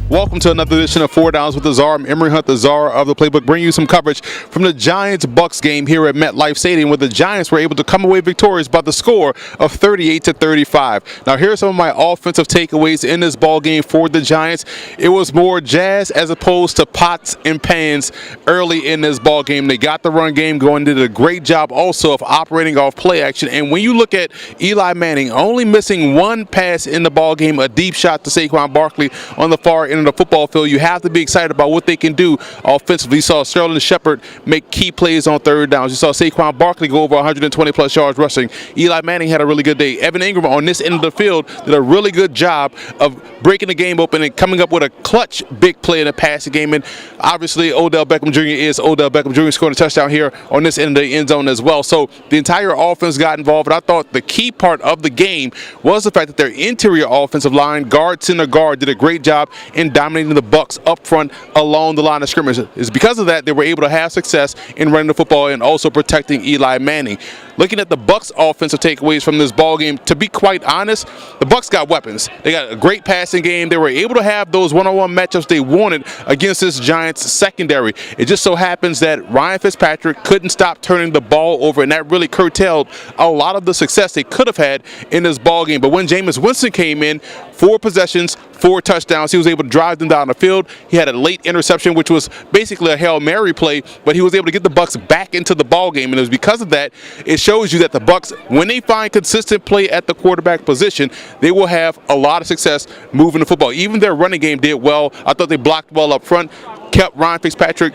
Welcome to another edition of 4 Downs with the Czar. I'm Emory Hunt, the Czar of the Playbook, bringing you some coverage from the Giants-Bucs game here at MetLife Stadium, where the Giants were able to come away victorious by the score of 38-35. Now, here are some of my offensive takeaways in this ball game for the Giants. It was more jazz as opposed to pots and pans early in this ball game. They got the run game going, did a great job also of operating off play action. And when you look at Eli Manning, only missing one pass in the ball game, a deep shot to Saquon Barkley on the far end of the football field, you have to be excited about what they can do offensively. You saw Sterling Shepard make key plays on third downs. You saw Saquon Barkley go over 120 plus yards rushing. Eli Manning had a really good day. Evan Ingram on this end of the field did a really good job of breaking the game open and coming up with a clutch big play in the passing game. And obviously Odell Beckham Jr. is Odell Beckham Jr. scoring a touchdown here on this end of the end zone as well. So the entire offense got involved. And I thought the key part of the game was the fact that their interior offensive line, guard, center guard, did a great job in dominating the Bucs up front along the line of scrimmage. It's because of that they were able to have success in running the football and also protecting Eli Manning. Looking at the Bucs offensive takeaways from this ball game, to be quite honest, the Bucs got weapons. They got a great passing game. They were able to have those one-on-one matchups they wanted against this Giants secondary. It just so happens that Ryan Fitzpatrick couldn't stop turning the ball over, and that really curtailed a lot of the success they could have had in this ball game. But when Jameis Winston came in, 4 possessions, 4 touchdowns, he was able to drive them down the field. He had a late interception, which was basically a Hail Mary play, but he was able to get the Bucs back into the ball game. And it was because of that, it shows you that the Bucs, when they find consistent play at the quarterback position, they will have a lot of success moving the football. Even their running game did well. I thought they blocked well up front, kept Ryan Fitzpatrick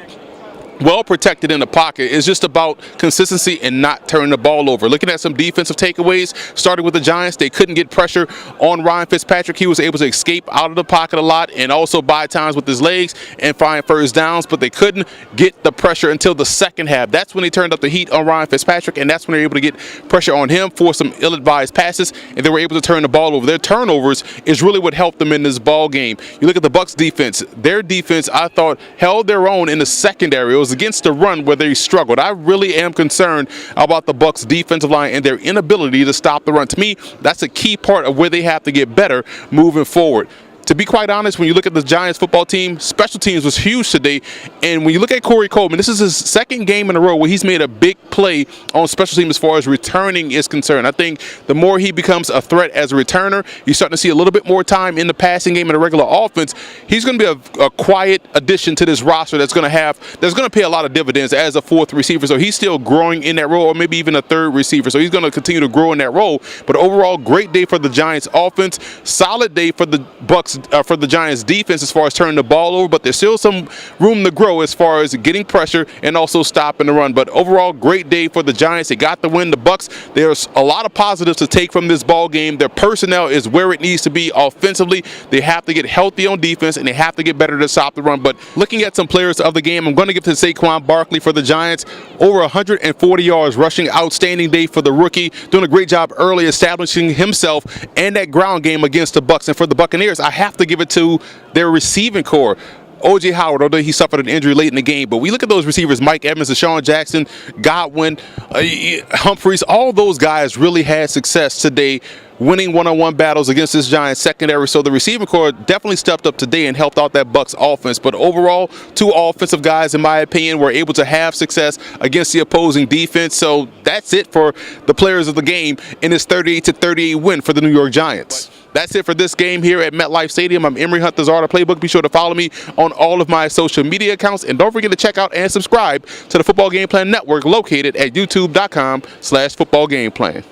well protected in the pocket. It's just about consistency and not turning the ball over. Looking at some defensive takeaways, starting with the Giants, they couldn't get pressure on Ryan Fitzpatrick. He was able to escape out of the pocket a lot and also buy times with his legs and find first downs, but they couldn't get the pressure until the second half. That's when they turned up the heat on Ryan Fitzpatrick, and that's when they were able to get pressure on him for some ill-advised passes, and they were able to turn the ball over. Their turnovers is really what helped them in this ball game. You look at the Bucs defense. Their defense, I thought, held their own in the secondary. It was against the run where they struggled. I really am concerned about the Bucs defensive line and their inability to stop the run. To me, that's a key part of where they have to get better moving forward. To be quite honest, when you look at the Giants football team, special teams was huge today. And when you look at Corey Coleman, this is his second game in a row where he's made a big play on special team as far as returning is concerned. I think the more he becomes a threat as a returner, you're starting to see a little bit more time in the passing game in a regular offense. He's going to be a quiet addition to this roster that's going to pay a lot of dividends as a 4th receiver. So he's still growing in that role, or maybe even a 3rd receiver. So he's going to continue to grow in that role. But overall, great day for the Giants offense. Solid day for the Bucs. For the Giants defense as far as turning the ball over, but there's still some room to grow as far as getting pressure and also stopping the run. But overall, great day for the Giants. They got the win. The Bucs, there's a lot of positives to take from this ball game. Their personnel is where it needs to be offensively. They have to get healthy on defense, and they have to get better to stop the run. But looking at some players of the game, I'm going to give to Saquon Barkley for the Giants. Over 140 yards rushing. Outstanding day for the rookie. Doing a great job early establishing himself and that ground game against the Bucs. And for the Buccaneers, I have to give it to their receiving core. O.J. Howard, although he suffered an injury late in the game, but we look at those receivers, Mike Evans, Deshaun Jackson, Godwin, Humphreys, all those guys really had success today winning one-on-one battles against this Giants secondary. So the receiving core definitely stepped up today and helped out that Bucs offense. But overall, 2 offensive guys, in my opinion, were able to have success against the opposing defense. So that's it for the players of the game in this 38-38 win for the New York Giants. That's it for this game here at MetLife Stadium. I'm Emory Hunt, the Czar of the Playbook. Be sure to follow me on all of my social media accounts. And don't forget to check out and subscribe to the Football Game Plan Network located at youtube.com/footballgameplan.